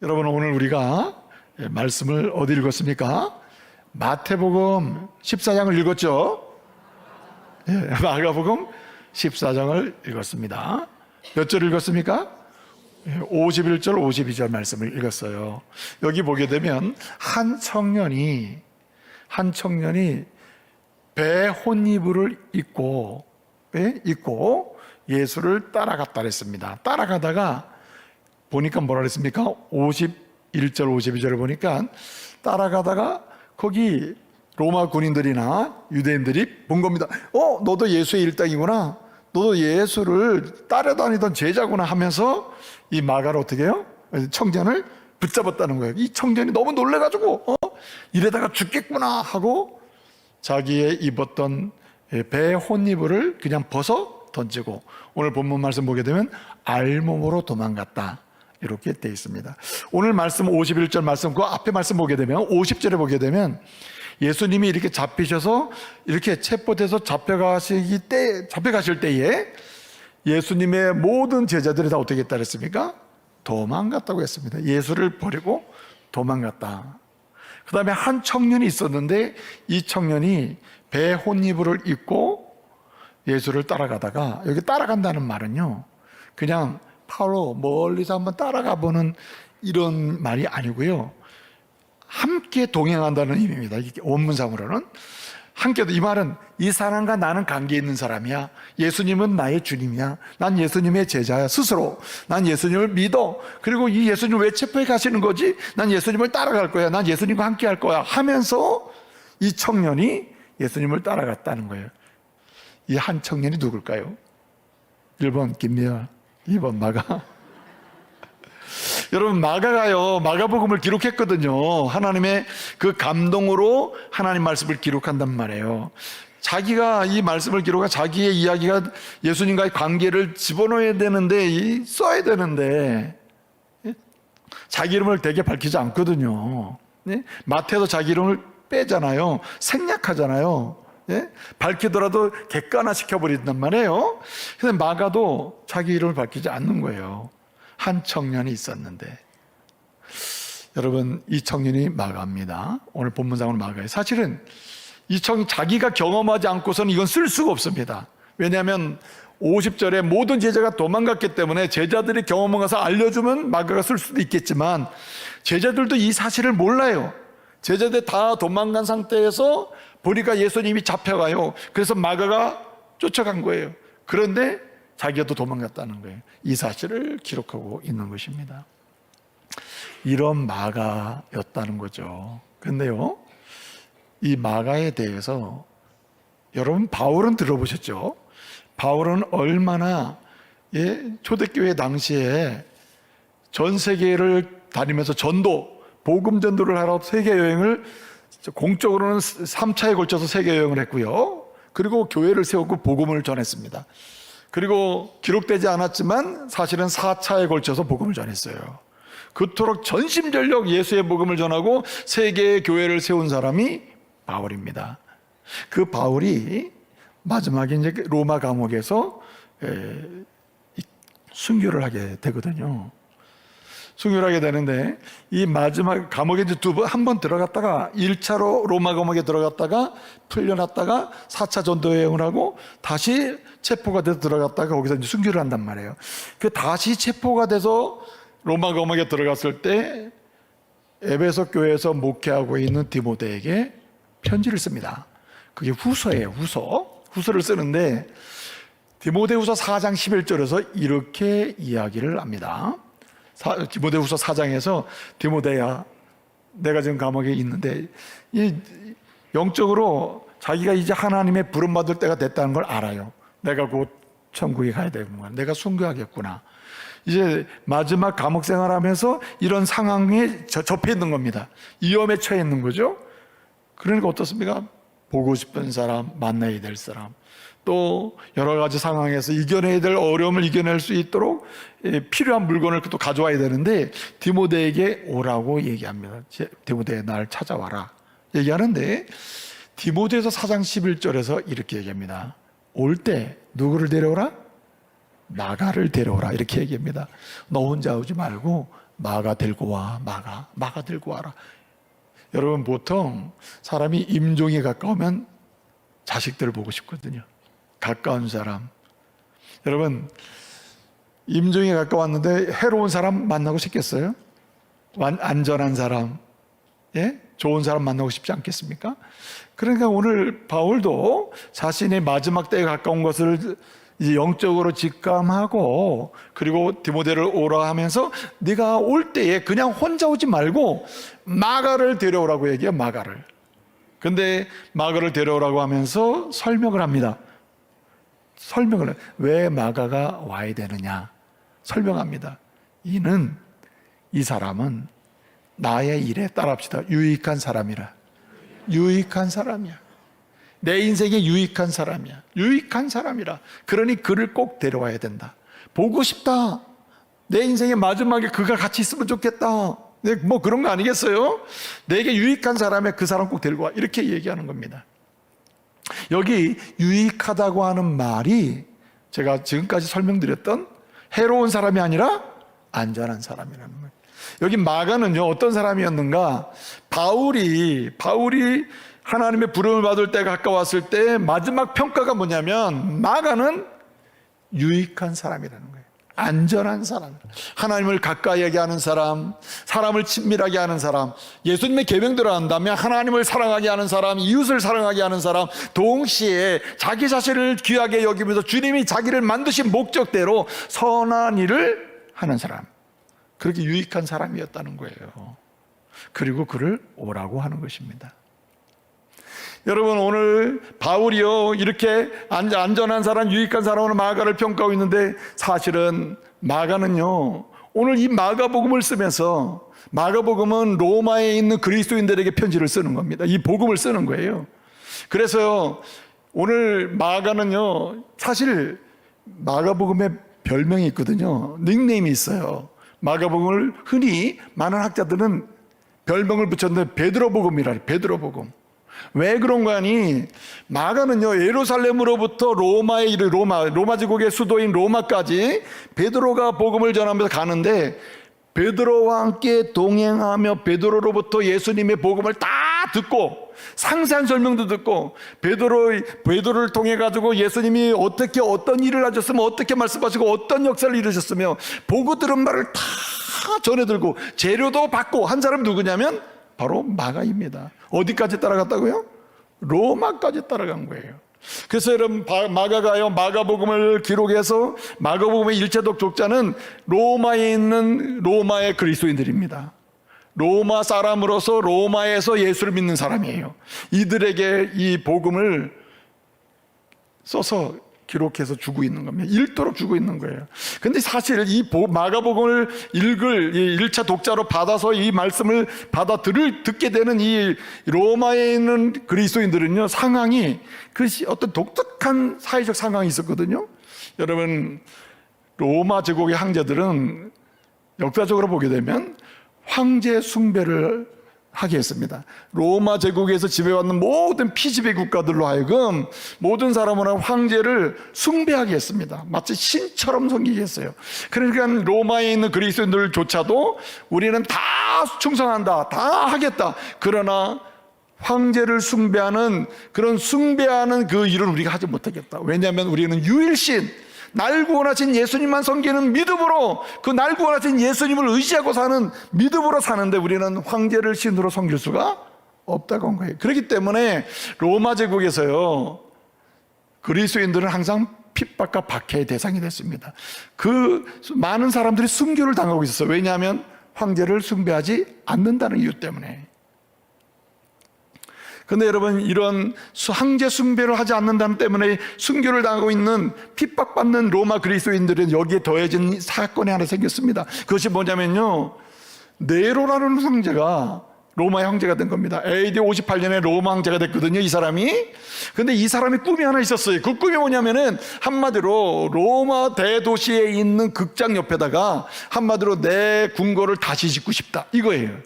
여러분, 오늘 우리가 말씀을 어디 읽었습니까? 마태복음 14장을 읽었죠? 마가복음 14장을 읽었습니다. 몇 절 읽었습니까? 51절, 52절 말씀을 읽었어요. 여기 보게 되면 한 청년이 배 혼이불을 입고 예수를 따라갔다 그랬습니다. 따라가다가 보니까 뭐라 그랬습니까? 51절, 52절을 보니까 따라가다가 거기 로마 군인들이나 유대인들이 본 겁니다. 너도 예수의 일당이구나. 너도 예수를 따라다니던 제자구나 하면서 이 마가를 어떻게 해요? 청년을 붙잡았다는 거예요. 이 청년이 너무 놀래가지고 이러다가 죽겠구나 하고 자기의 입었던 배 혼이불을 그냥 벗어 던지고, 오늘 본문 말씀 보게 되면 알몸으로 도망갔다 이렇게 되어 있습니다. 오늘 말씀 51절 말씀, 그 앞에 말씀 보게 되면 50절에 보게 되면 예수님이 이렇게 잡히셔서 이렇게 체포돼서 잡혀가실 때에 예수님의 모든 제자들이 다 어떻게 했다 그랬습니까? 도망갔다고 했습니다. 예수를 버리고 도망갔다. 그 다음에 한 청년이 있었는데 이 청년이 배 혼이불을 입고 예수를 따라가다가, 여기 따라간다는 말은요 그냥 바로 멀리서 한번 따라가 보는 이런 말이 아니고요, 함께 동행한다는 의미입니다. 이게 원문상으로는 함께도, 이 말은 이 사람과 나는 관계 있는 사람이야. 예수님은 나의 주님이야. 난 예수님의 제자야. 스스로 난 예수님을 믿어. 그리고 이 예수님 왜 체포해 가시는 거지? 난 예수님을 따라갈 거야. 난 예수님과 함께 할 거야 하면서 이 청년이 예수님을 따라갔다는 거예요. 이 한 청년이 누굴까요? 1번 김미아, 2번 마가. 여러분, 마가가요 마가복음을 기록했거든요. 하나님의 그 감동으로 하나님 말씀을 기록한단 말이에요. 자기가 이 말씀을 기록한 자기의 이야기가 예수님과의 관계를 집어넣어야 되는데, 써야 되는데 자기 이름을 되게 밝히지 않거든요. 마태도 자기 이름을 빼잖아요. 생략하잖아요. 밝히더라도 객관화 시켜버린단 말이에요. 근데 마가도 자기 이름을 밝히지 않는 거예요. 한 청년이 있었는데, 여러분, 이 청년이 마가입니다. 오늘 본문상으로 마가예요. 사실은 이 청년 자기가 경험하지 않고서는 이건 쓸 수가 없습니다. 왜냐하면 50절에 모든 제자가 도망갔기 때문에 제자들이 경험을 가서 알려주면 마가가 쓸 수도 있겠지만, 제자들도 이 사실을 몰라요. 제자들 다 도망간 상태에서 보니까 예수님이 잡혀가요. 그래서 마가가 쫓아간 거예요. 그런데 자기가 또 도망갔다는 거예요. 이 사실을 기록하고 있는 것입니다. 이런 마가였다는 거죠. 근데요, 이 마가에 대해서 여러분, 바울은 들어보셨죠? 바울은 얼마나 초대교회 당시에 전 세계를 다니면서 복음 전도를 하러 세계 여행을, 공적으로는 3차에 걸쳐서 세계 여행을 했고요. 그리고 교회를 세우고 복음을 전했습니다. 그리고 기록되지 않았지만 사실은 4차에 걸쳐서 복음을 전했어요. 그토록 전심전력 예수의 복음을 전하고 세계의 교회를 세운 사람이 바울입니다. 그 바울이 마지막에 이제 로마 감옥에서 순교를 하게 되거든요. 순교를 하게 되는데, 이 마지막 감옥에 이제 한 번 들어갔다가 1차로 로마 감옥에 들어갔다가 풀려났다가 4차 전도 여행을 하고 다시 체포가 돼서 들어갔다가 거기서 이제 순교를 한단 말이에요. 그 다시 체포가 돼서 로마 감옥에 들어갔을 때 에베소 교회에서 목회하고 있는 디모데에게 편지를 씁니다. 그게 후서예요. 후서를 쓰는데 디모데후서 4장 11절에서 이렇게 이야기를 합니다. 디모데후서 4장에서 디모데야, 내가 지금 감옥에 있는데 영적으로 자기가 이제 하나님의 부름받을 때가 됐다는 걸 알아요. 내가 곧 천국에 가야 되구나. 내가 순교하겠구나. 이제 마지막 감옥 생활하면서 이런 상황에 접해 있는 겁니다. 위험에 처해 있는 거죠. 그러니까 어떻습니까? 보고 싶은 사람, 만나야 될 사람, 또 여러 가지 상황에서 이겨내야 될 어려움을 이겨낼 수 있도록 필요한 물건을 또 가져와야 되는데 디모데에게 오라고 얘기합니다. 디모데, 날 찾아와라 얘기하는데, 디모데에서 4장 11절에서 이렇게 얘기합니다. 올 때 누구를 데려오라? 마가를 데려오라 이렇게 얘기합니다. 너 혼자 오지 말고 마가 들고 와. 마가 들고 와라. 여러분, 보통 사람이 임종에 가까우면 자식들을 보고 싶거든요. 가까운 사람. 여러분, 임종에 가까웠는데 해로운 사람 만나고 싶겠어요? 안전한 사람, 예? 좋은 사람 만나고 싶지 않겠습니까? 그러니까 오늘 바울도 자신의 마지막 때에 가까운 것을 이제 영적으로 직감하고, 그리고 디모데를 오라 하면서 네가 올 때에 그냥 혼자 오지 말고 마가를 데려오라고 얘기해요. 마가를. 근데 마가를 데려오라고 하면서 설명을 합니다. 설명을 해요. 왜 마가가 와야 되느냐 설명합니다. 이 사람은 나의 일에 따라합시다. 유익한 사람이라. 유익한 사람이야. 내 인생에 유익한 사람이야. 유익한 사람이라. 그러니 그를 꼭 데려와야 된다. 보고 싶다. 내 인생의 마지막에 그가 같이 있으면 좋겠다. 뭐 그런 거 아니겠어요? 내게 유익한 사람에 그 사람 꼭 데리고 와. 이렇게 얘기하는 겁니다. 여기 유익하다고 하는 말이 제가 지금까지 설명드렸던 해로운 사람이 아니라 안전한 사람이라는 거예요. 여기 마가는요, 어떤 사람이었는가? 바울이 하나님의 부름을 받을 때가 가까웠을 때 마지막 평가가 뭐냐면, 마가는 유익한 사람이라는 거예요. 안전한 사람, 하나님을 가까이 하게 하는 사람, 사람을 친밀하게 하는 사람, 예수님의 계명대로 한다면 하나님을 사랑하게 하는 사람, 이웃을 사랑하게 하는 사람, 동시에 자기 자신을 귀하게 여기면서 주님이 자기를 만드신 목적대로 선한 일을 하는 사람, 그렇게 유익한 사람이었다는 거예요. 그리고 그를 오라고 하는 것입니다. 여러분, 오늘 바울이요, 이렇게 안전한 사람, 유익한 사람으로 마가를 평가하고 있는데, 사실은 마가는요, 오늘 이 마가복음을 쓰면서, 마가복음은 로마에 있는 그리스도인들에게 편지를 쓰는 겁니다. 이 복음을 쓰는 거예요. 그래서요, 오늘 마가는요, 사실 마가복음에 별명이 있거든요. 닉네임이 있어요. 마가복음을 흔히 많은 학자들은 별명을 붙였는데 베드로복음이라. 베드로복음. 왜 그런가 하니, 마가는요, 예루살렘으로부터 로마에 이르 로마 제국의 수도인 로마까지 베드로가 복음을 전하면서 가는데, 베드로와 함께 동행하며 베드로로부터 예수님의 복음을 다 듣고, 상세한 설명도 듣고, 베드로를 통해 가지고 예수님이 어떻게 어떤 일을 하셨으며 어떻게 말씀하시고 어떤 역사를 이루셨으며 보고 들은 말을 다 전해 들고 재료도 받고 한 사람 누구냐면 바로 마가입니다. 어디까지 따라갔다고요? 로마까지 따라간 거예요. 그래서 여러분, 마가가요, 마가복음을 기록해서 마가복음의 일차독 족자는 로마에 있는 로마의 그리스도인들입니다. 로마 사람으로서 로마에서 예수를 믿는 사람이에요. 이들에게 이 복음을 써서 기록해서 주고 있는 겁니다. 읽도록 주고 있는 거예요. 근데 사실 이 마가복음을 읽을 1차 독자로 받아서 이 말씀을 듣게 되는 이 로마에 있는 그리스도인들은요, 상황이, 그것이 어떤 독특한 사회적 상황이 있었거든요. 여러분, 로마 제국의 황제들은 역사적으로 보게 되면 황제 숭배를 하게 했습니다. 로마 제국에서 지배받는 모든 피지배 국가들로 하여금 모든 사람은 황제를 숭배하게 했습니다. 마치 신처럼 섬기게 했어요. 그러니까 로마에 있는 그리스도인들조차도 우리는 다 충성한다, 다 하겠다. 그러나 황제를 숭배하는 그 일은 우리가 하지 못하겠다. 왜냐하면 우리는 유일신, 날 구원하신 예수님만 섬기는 믿음으로, 그 날 구원하신 예수님을 의지하고 사는 믿음으로 사는데 우리는 황제를 신으로 섬길 수가 없다고 한 거예요. 그렇기 때문에 로마 제국에서요, 그리스도인들은 항상 핍박과 박해의 대상이 됐습니다. 그 많은 사람들이 순교를 당하고 있었어요. 왜냐하면 황제를 숭배하지 않는다는 이유 때문에. 근데 여러분, 이런 황제 숭배를 하지 않는다는 때문에 순교를 당하고 있는 핍박받는 로마 그리스도인들은 여기에 더해진 사건이 하나 생겼습니다. 그것이 뭐냐면요, 네로라는 황제가 로마의 황제가 된 겁니다. AD 58년에 로마 황제가 됐거든요, 이 사람이. 근데 이 사람이 꿈이 하나 있었어요. 그 꿈이 뭐냐면은 한마디로 로마 대도시에 있는 극장 옆에다가 한마디로 내 궁궐을 다시 짓고 싶다, 이거예요.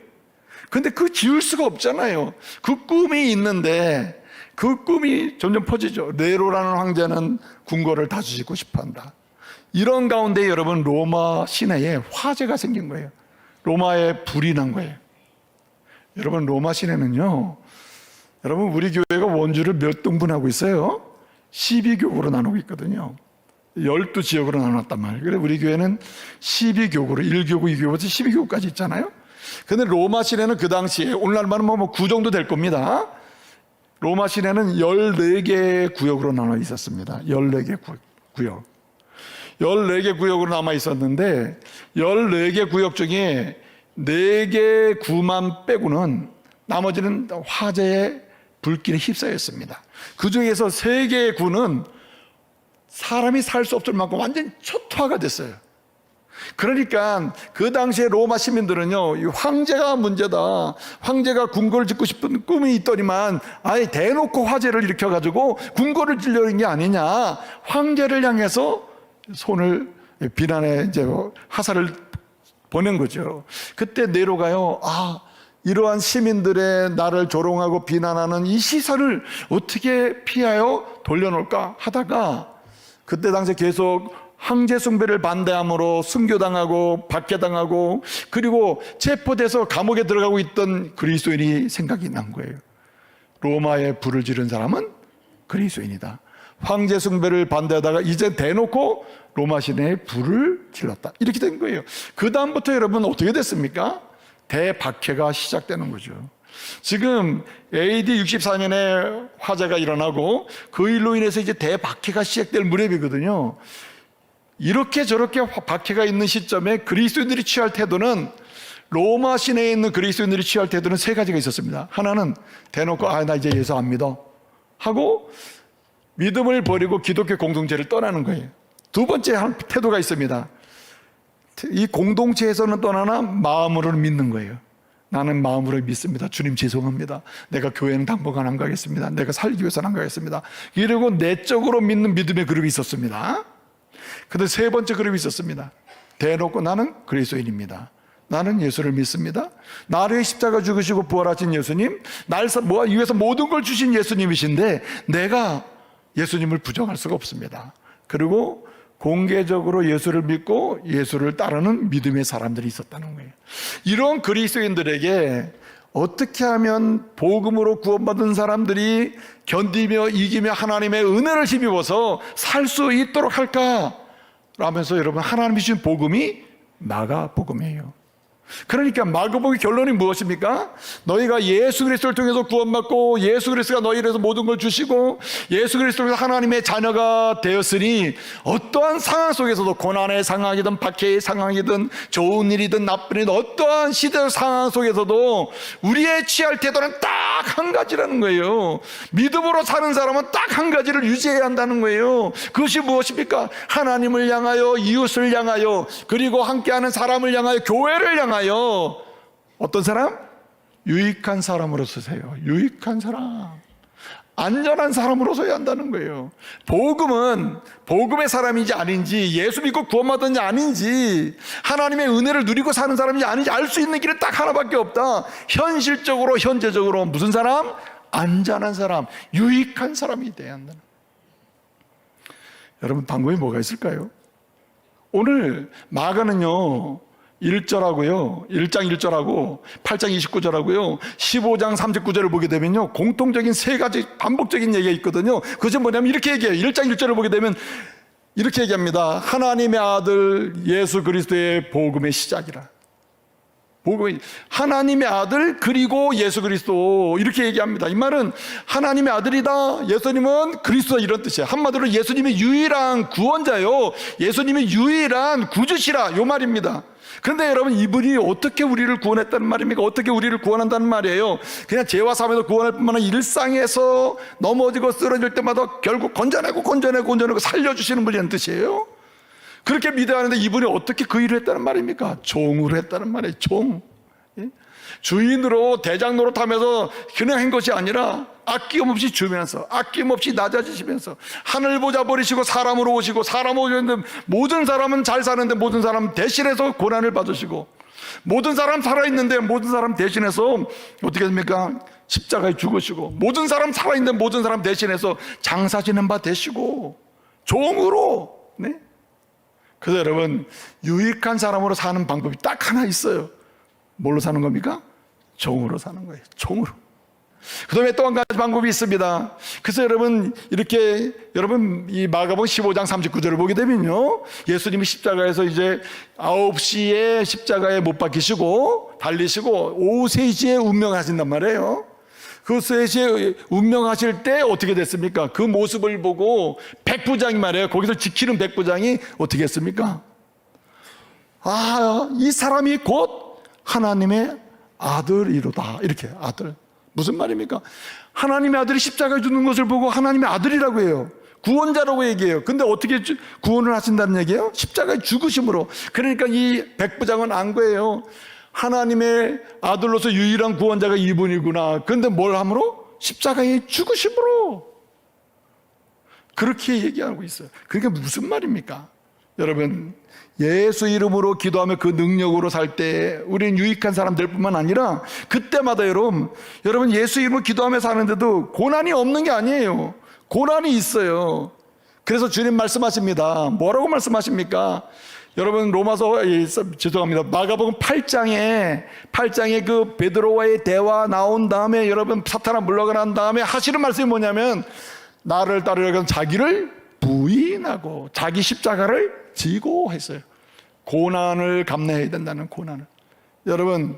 근데 그 지을 수가 없잖아요. 그 꿈이 있는데 그 꿈이 점점 퍼지죠. 네로라는 황제는 궁궐을 다시 짓고 싶어 한다. 이런 가운데 여러분 로마 시내에 화재가 생긴 거예요. 로마에 불이 난 거예요. 여러분 로마 시내는요, 여러분 우리 교회가 원주를 몇 등분하고 있어요? 12교구로 나누고 있거든요. 12지역으로 나눴단 말이에요. 그래서 우리 교회는 12교구로 1교구, 2교구부터 12교구까지 있잖아요. 근데 로마 시내는 그 당시에 오늘날만 뭐 9 정도 될 겁니다. 로마 시내는 14개 구역으로 나눠 있었습니다. 14개 구역. 14개 구역으로 남아 있었는데 14개 구역 중에 4개 구만 빼고는 나머지는 화재의 불길에 휩싸였습니다. 그 중에서 3개의 구는 사람이 살 수 없을 만큼 완전 초토화가 됐어요. 그러니까 그 당시에 로마 시민들은요, 이 황제가 문제다, 황제가 궁궐을 짓고 싶은 꿈이 있더니만 아예 대놓고 화재를 일으켜가지고 궁궐을 지려는 게 아니냐, 황제를 향해서 손을 비난의 이제 화살을 보낸 거죠. 그때 네로가요, 이러한 시민들의 나를 조롱하고 비난하는 이 시선을 어떻게 피하여 돌려놓을까 하다가 그때 당시에 계속 황제 숭배를 반대함으로 순교당하고 박해당하고 그리고 체포돼서 감옥에 들어가고 있던 그리스도인이 생각이 난 거예요. 로마에 불을 지른 사람은 그리스도인이다. 황제 숭배를 반대하다가 이제 대놓고 로마 시내에 불을 질렀다. 이렇게 된 거예요. 그 다음부터 여러분 어떻게 됐습니까? 대박해가 시작되는 거죠. 지금 AD 64년에 화재가 일어나고 그 일로 인해서 이제 대박해가 시작될 무렵이거든요. 이렇게 저렇게 박해가 있는 시점에 그리스도인들이 취할 태도는, 로마 시내에 있는 그리스도인들이 취할 태도는 3가지가 있었습니다. 하나는 대놓고 나 이제 예수 안 믿어 하고 믿음을 버리고 기독교 공동체를 떠나는 거예요. 두 번째 태도가 있습니다. 이 공동체에서는 떠나나 마음으로는 믿는 거예요. 나는 마음으로 믿습니다. 주님 죄송합니다. 내가 교회는 당분간 안 가겠습니다. 내가 살기 위해서는 안 가겠습니다. 이러고 내적으로 믿는 믿음의 그룹이 있었습니다. 근데 3번째 그룹이 있었습니다. 대놓고 나는 그리스도인입니다. 나는 예수를 믿습니다. 나를 위해 십자가 죽으시고 부활하신 예수님, 날 위해서 모든 걸 주신 예수님이신데 내가 예수님을 부정할 수가 없습니다. 그리고 공개적으로 예수를 믿고 예수를 따르는 믿음의 사람들이 있었다는 거예요. 이런 그리스도인들에게 어떻게 하면 복음으로 구원받은 사람들이 견디며 이기며 하나님의 은혜를 힘입어서 살 수 있도록 할까? 라면서 여러분, 하나님이 주신 복음이 마가복음이에요. 그러니까 마가복음의 결론이 무엇입니까? 너희가 예수 그리스도를 통해서 구원받고 예수 그리스도가 너희를 위해서 모든 걸 주시고 예수 그리스도를 하나님의 자녀가 되었으니 어떠한 상황 속에서도, 고난의 상황이든 박해의 상황이든 좋은 일이든 나쁜 일이든 어떠한 시대 상황 속에서도 우리의 취할 태도는 딱 한 가지라는 거예요. 믿음으로 사는 사람은 딱 한 가지를 유지해야 한다는 거예요. 그것이 무엇입니까? 하나님을 향하여, 이웃을 향하여, 그리고 함께하는 사람을 향하여, 교회를 향하여 어떤 사람? 유익한 사람으로 서세요. 유익한 사람, 안전한 사람으로 서야 한다는 거예요. 복음은 복음의 사람인지 아닌지, 예수 믿고 구원받았는지 아닌지, 하나님의 은혜를 누리고 사는 사람인지 아닌지 알 수 있는 길은 딱 하나밖에 없다. 현실적으로, 현재적으로 무슨 사람? 안전한 사람, 유익한 사람이 돼야 한다는 거예요. 여러분, 방법이 뭐가 있을까요? 오늘 마가는요 1절하고요, 1장 1절하고 8장 29절하고요 15장 39절을 보게 되면요 공통적인 3가지 반복적인 얘기가 있거든요. 그것은 뭐냐면 이렇게 얘기해요. 1장 1절을 보게 되면 이렇게 얘기합니다. 하나님의 아들 예수 그리스도의 복음의 시작이라. 복음이 하나님의 아들 그리고 예수 그리스도, 이렇게 얘기합니다. 이 말은 하나님의 아들이다, 예수님은 그리스도다, 이런 뜻이에요. 한마디로 예수님이 유일한 구원자요, 예수님이 유일한 구주시라, 요 말입니다. 그런데 여러분, 이분이 어떻게 우리를 구원했다는 말입니까? 어떻게 우리를 구원한다는 말이에요? 그냥 죄와 사함에서 구원할 뿐만 아니라 일상에서 넘어지고 쓰러질 때마다 결국 건져내고 살려주시는 분이라는 뜻이에요. 그렇게 믿어야 하는데 이분이 어떻게 그 일을 했다는 말입니까? 종으로 했다는 말이에요. 종. 주인으로 대장 노릇하면서 그냥 한 것이 아니라 아낌없이 주면서, 아낌없이 낮아지시면서, 하늘 보자 버리시고 사람으로 오시고, 사람으로 오셨는데 모든 사람은 잘 사는데 모든 사람 대신해서 고난을 받으시고, 모든 사람 살아있는데 모든 사람 대신해서 어떻게 됩니까? 십자가에 죽으시고, 모든 사람 살아있는데 모든 사람 대신해서 장사 지는 바 되시고, 종으로, 네? 그래서 여러분, 유익한 사람으로 사는 방법이 딱 하나 있어요. 뭘로 사는 겁니까? 종으로 사는 거예요. 종으로. 그 다음에 또 한 가지 방법이 있습니다. 그래서 여러분, 이렇게, 여러분, 이 마가복음 15장 39절을 보게 되면요, 예수님이 십자가에서 이제 9시에 십자가에 못 박히시고, 달리시고, 오후 3시에 운명하신단 말이에요. 그 3시에 운명하실 때 어떻게 됐습니까? 그 모습을 보고 백부장이 말이에요. 거기서 지키는 백부장이 어떻게 했습니까? 아, 이 사람이 곧 하나님의 아들이로다. 이렇게, 아들. 무슨 말입니까? 하나님의 아들이 십자가에 죽는 것을 보고 하나님의 아들이라고 해요. 구원자라고 얘기해요. 근데 어떻게 구원을 하신다는 얘기예요? 십자가에 죽으심으로. 그러니까 이 백부장은 안 거예요. 하나님의 아들로서 유일한 구원자가 이분이구나. 그런데 뭘 함으로? 십자가에 죽으심으로. 그렇게 얘기하고 있어요. 그게 무슨 말입니까? 여러분, 예수 이름으로 기도하며 그 능력으로 살 때 우리는 유익한 사람들 뿐만 아니라 그때마다 여러분 예수 이름으로 기도하며 사는데도 고난이 없는 게 아니에요. 고난이 있어요. 그래서 주님 말씀하십니다. 뭐라고 말씀하십니까? 여러분 로마서, 죄송합니다, 마가복음 8장에 그 베드로와의 대화 나온 다음에 여러분 사탄아 물러가 난 다음에 하시는 말씀이 뭐냐면, 나를 따르려면 자기를 부인하고 자기 십자가를 지고 했어요. 고난을 감내해야 된다는 고난을. 여러분,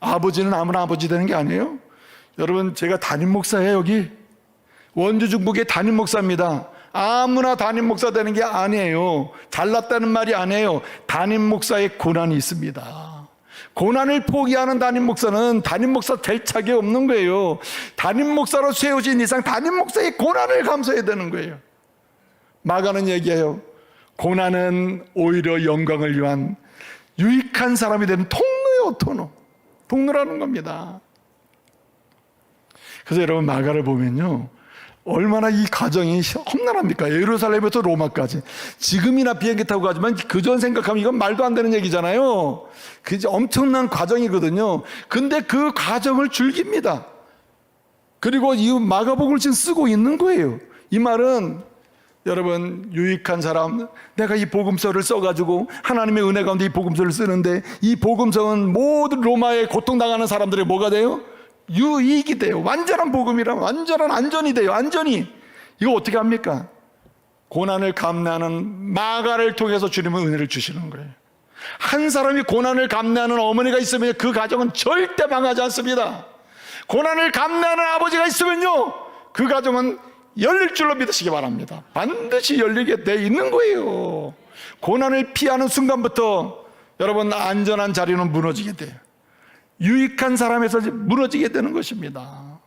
아버지는 아무나 아버지 되는 게 아니에요. 여러분, 제가 담임 목사예요. 여기 원주 중국의 담임 목사입니다. 아무나 담임 목사 되는 게 아니에요. 잘났다는 말이 아니에요. 담임 목사의 고난이 있습니다. 고난을 포기하는 담임 목사는 담임 목사 될 자격이 없는 거예요. 담임 목사로 세워진 이상 담임 목사의 고난을 감수해야 되는 거예요. 마가는 얘기해요. 고난은 오히려 영광을 위한 유익한 사람이 되는 통로요, 통로라는 겁니다. 그래서 여러분, 마가를 보면요, 얼마나 이 과정이 험난합니까? 예루살렘에서 로마까지. 지금이나 비행기 타고 가지만 그전 생각하면 이건 말도 안 되는 얘기잖아요. 그게 엄청난 과정이거든요. 근데 그 과정을 즐깁니다. 그리고 이 마가복음을 지금 쓰고 있는 거예요. 이 말은 여러분, 유익한 사람, 내가 이 복음서를 써가지고 하나님의 은혜 가운데 이 복음서를 쓰는데, 이 복음서는 모든 로마에 고통당하는 사람들이 뭐가 돼요? 유익이 돼요. 완전한 복음이라 완전한 안전이 돼요. 안전이. 이거 어떻게 합니까? 고난을 감내하는 마가를 통해서 주님은 은혜를 주시는 거예요. 한 사람이 고난을 감내하는 어머니가 있으면 그 가정은 절대 망하지 않습니다. 고난을 감내하는 아버지가 있으면요, 그 가정은 열릴 줄로 믿으시기 바랍니다. 반드시 열리게 돼 있는 거예요. 고난을 피하는 순간부터 여러분, 안전한 자리는 무너지게 돼요. 유익한 사람에서 무너지게 되는 것입니다.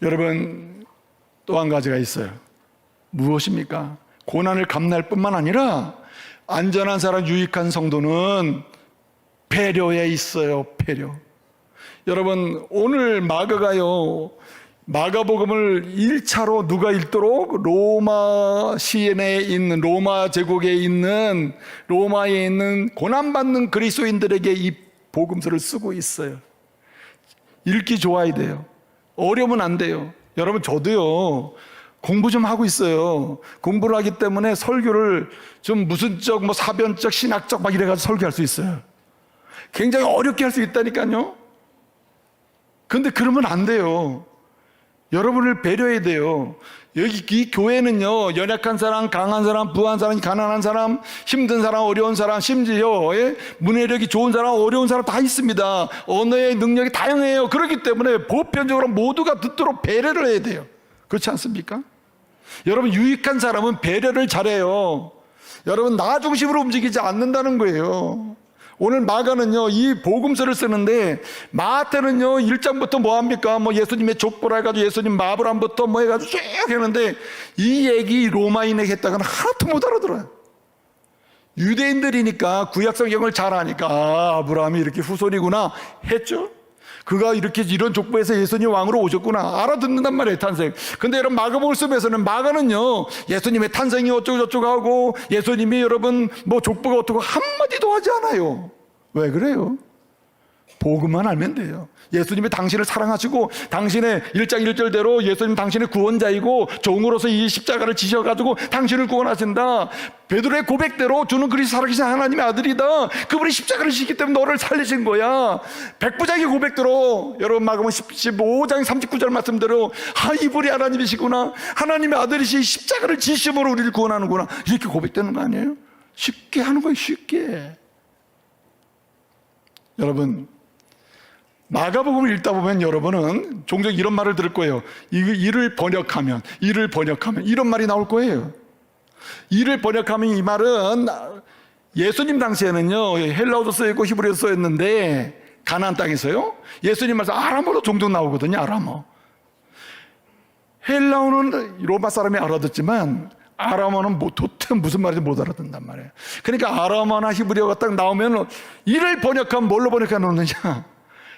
여러분, 또 한 가지가 있어요. 무엇입니까? 고난을 감내할 뿐만 아니라 안전한 사람, 유익한 성도는 배려에 있어요. 배려. 여러분, 오늘 마가가요, 마가복음을 1차로 누가 읽도록 로마 시내에 있는, 로마 제국에 있는, 로마에 있는 고난받는 그리스도인들에게 이 복음서를 쓰고 있어요. 읽기 좋아야 돼요. 어려우면 안 돼요. 여러분, 저도요, 공부 좀 하고 있어요. 공부를 하기 때문에 설교를 좀 무슨적, 사변적, 신학적 막 이래가지고 설교할 수 있어요. 굉장히 어렵게 할 수 있다니까요. 근데 그러면 안 돼요. 여러분을 배려해야 돼요. 여기 이 교회는요, 연약한 사람, 강한 사람, 부한 사람, 가난한 사람, 힘든 사람, 어려운 사람, 심지어 문해력이 좋은 사람, 어려운 사람 다 있습니다. 언어의 능력이 다양해요. 그렇기 때문에 보편적으로 모두가 듣도록 배려를 해야 돼요. 그렇지 않습니까? 여러분, 유익한 사람은 배려를 잘해요. 여러분, 나 중심으로 움직이지 않는다는 거예요. 오늘 마가는요, 이 복음서를 쓰는데, 마태는요 1장부터 뭐합니까? 예수님의 족보라 해가지고 예수님 마브람부터 해가지고 쭉 했는데, 이 얘기 로마인에게 했다가는 하나도 못 알아들어요. 유대인들이니까 구약성경을 잘 아니까, 아브라함이 이렇게 후손이구나 했죠. 그가 이렇게 이런 족보에서 예수님 왕으로 오셨구나 알아듣는단 말이에요. 탄생. 근데 여러분, 마가복음을 쓰면서는 마가는요, 예수님의 탄생이 어쩌고 저쩌고 하고, 예수님이 여러분 족보가 어떻고 한마디도 하지 않아요. 왜 그래요? 복음만 알면 돼요. 예수님이 당신을 사랑하시고 당신의 1장 1절대로 예수님 당신의 구원자이고 종으로서 이 십자가를 지셔가지고 당신을 구원하신다. 베드로의 고백대로 주는 그리스도 살아계신 하나님의 아들이다. 그분이 십자가를 지기 때문에 너를 살리신 거야. 백부장의 고백대로 여러분 마가복음 15장 39절 말씀대로 이분이 하나님이시구나. 하나님의 아들이시 십자가를 지심으로 우리를 구원하는구나. 이렇게 고백되는 거 아니에요? 쉽게 하는 거예요. 쉽게. 여러분 마가복음을 읽다 보면 여러분은 종종 이런 말을 들을 거예요. 이를 번역하면 이런 말이 나올 거예요. 이를 번역하면 이 말은 예수님 당시에는요 헬라어도 쓰였고 히브리어도 쓰였는데 가나안 땅에서요 예수님 말씀 아람어로 종종 나오거든요. 아람어. 헬라어는 로마 사람이 알아듣지만 아람어는 도대체 무슨 말인지 못 알아듣는단 말이에요. 그러니까 아람어나 히브리어가 딱 나오면 이를 번역하면 뭘로 번역해 놓느냐?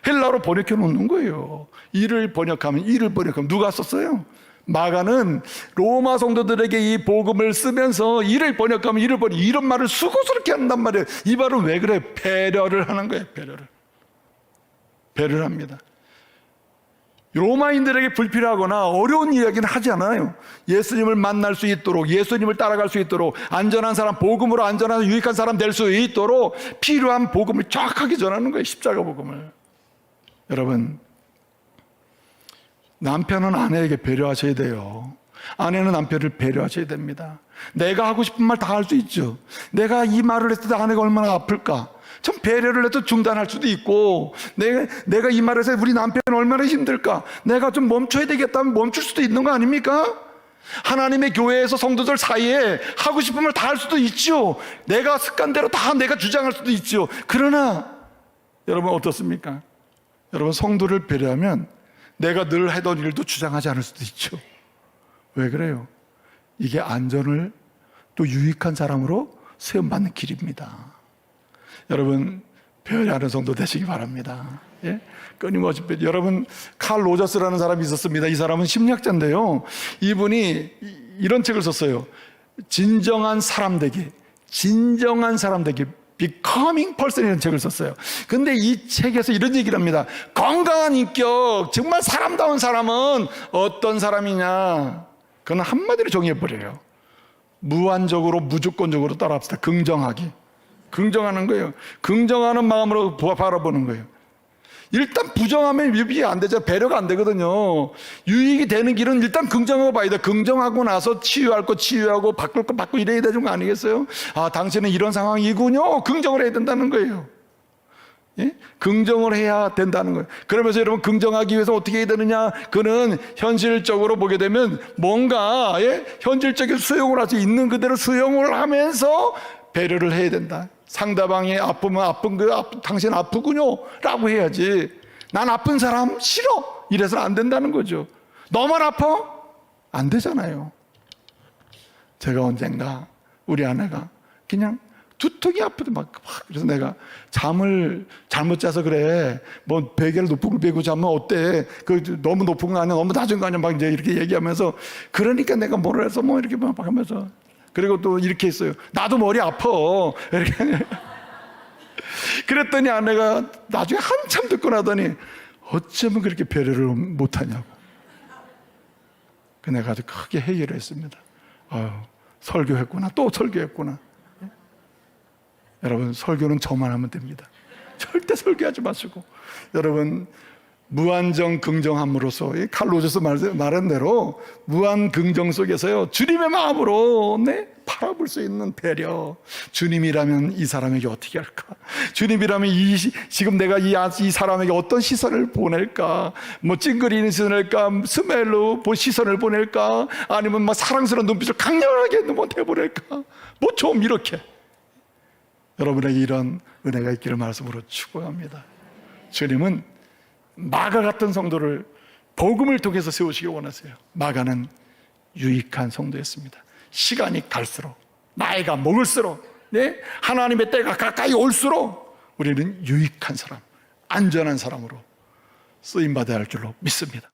헬라어로 번역해 놓는 거예요. 이를 번역하면 누가 썼어요? 마가는 로마 성도들에게 이 복음을 쓰면서 이를 번역하면 이런 말을 수고스럽게 한단 말이에요. 이 말은 왜 그래? 배려를 하는 거예요. 배려를 합니다. 로마인들에게 불필요하거나 어려운 이야기는 하지 않아요. 예수님을 만날 수 있도록, 예수님을 따라갈 수 있도록, 안전한 사람, 복음으로 안전한 유익한 사람 될 수 있도록 필요한 복음을 정확하게 전하는 거예요. 십자가 복음을. 여러분, 남편은 아내에게 배려하셔야 돼요. 아내는 남편을 배려하셔야 됩니다. 내가 하고 싶은 말 다 할 수 있죠. 내가 이 말을 했을 때 아내가 얼마나 아플까? 참 배려를 해도 중단할 수도 있고, 내가 이 말을 해서 우리 남편은 얼마나 힘들까? 내가 좀 멈춰야 되겠다면 멈출 수도 있는 거 아닙니까? 하나님의 교회에서 성도들 사이에 하고 싶은 말 다 할 수도 있죠. 내가 습관대로 다 내가 주장할 수도 있죠. 그러나 여러분 어떻습니까? 여러분 성도를 배려하면 내가 늘 하던 일도 주장하지 않을 수도 있죠. 왜 그래요? 이게 안전을 또 유익한 사람으로 세움받는 길입니다. 여러분 배려하는 성도 되시기 바랍니다. 예? 끊임없이 여러분 칼 로저스라는 사람이 있었습니다. 이 사람은 심리학자인데요. 이분이 이런 책을 썼어요. 진정한 사람 되기. Becoming Person이라는 책을 썼어요. 근데 이 책에서 이런 얘기를 합니다. 건강한 인격, 정말 사람다운 사람은 어떤 사람이냐? 그건 한마디로 정의해버려요. 무한적으로, 무조건적으로 따라합시다. 긍정하는 거예요. 긍정하는 마음으로 바라보는 거예요. 일단 부정하면 유익이 안 되죠. 배려가 안 되거든요. 유익이 되는 길은 일단 긍정하고 봐야 돼. 긍정하고 나서 치유할 거 치유하고 바꿀 거 바꾸고 이래야 되는 거 아니겠어요? 당신은 이런 상황이군요. 긍정을 해야 된다는 거예요. 예? 긍정을 해야 된다는 거예요. 그러면서 여러분 긍정하기 위해서 어떻게 해야 되느냐? 그는 현실적으로 보게 되면 뭔가 현실적인 수용을 하지 있는 그대로 수용을 하면서 배려를 해야 된다. 상대방이 아프면 당신 아프군요 라고 해야지. 난 아픈 사람 싫어 이래서는 안 된다는 거죠. 너만 아파? 안 되잖아요. 제가 언젠가 우리 아내가 그냥 두통이 아프다 그래서 내가 잠을 잘못 자서 그래. 뭐 베개를 높은 걸 베고 자면 어때? 너무 높은 거 아니야? 너무 낮은 거 아니야? 막 이제 이렇게 얘기하면서 그러니까 내가 뭐라 해서 뭐 이렇게 막 하면서 그리고 또 이렇게 했어요. 나도 머리 아파. 이렇게. 그랬더니 아내가 나중에 한참 듣고 나더니 어쩌면 그렇게 배려를 못하냐고. 내가 아주 크게 회의를 했습니다. 설교했구나. 또 설교했구나. 여러분 설교는 저만 하면 됩니다. 절대 설교하지 마시고. 여러분 무한정 긍정함으로써 칼 로저스 말한 대로 무한 긍정 속에서요 주님의 마음으로 바라볼 수 있는 배려. 주님이라면 이 사람에게 어떻게 할까? 주님이라면 지금 내가 이 사람에게 어떤 시선을 보낼까? 뭐 찡그리는 시선을 보낼까? 스멜로 시선을 보낼까? 아니면 뭐 사랑스러운 눈빛을 강렬하게 내보낼까? 뭐 좀 이렇게 여러분에게 이런 은혜가 있기를 말씀으로 축복합니다. 주님은 마가 같은 성도를 복음을 통해서 세우시기 원하세요. 마가는 유익한 성도였습니다. 시간이 갈수록, 나이가 먹을수록, 하나님의 때가 가까이 올수록 우리는 유익한 사람, 안전한 사람으로 쓰임받아야 할 줄로 믿습니다.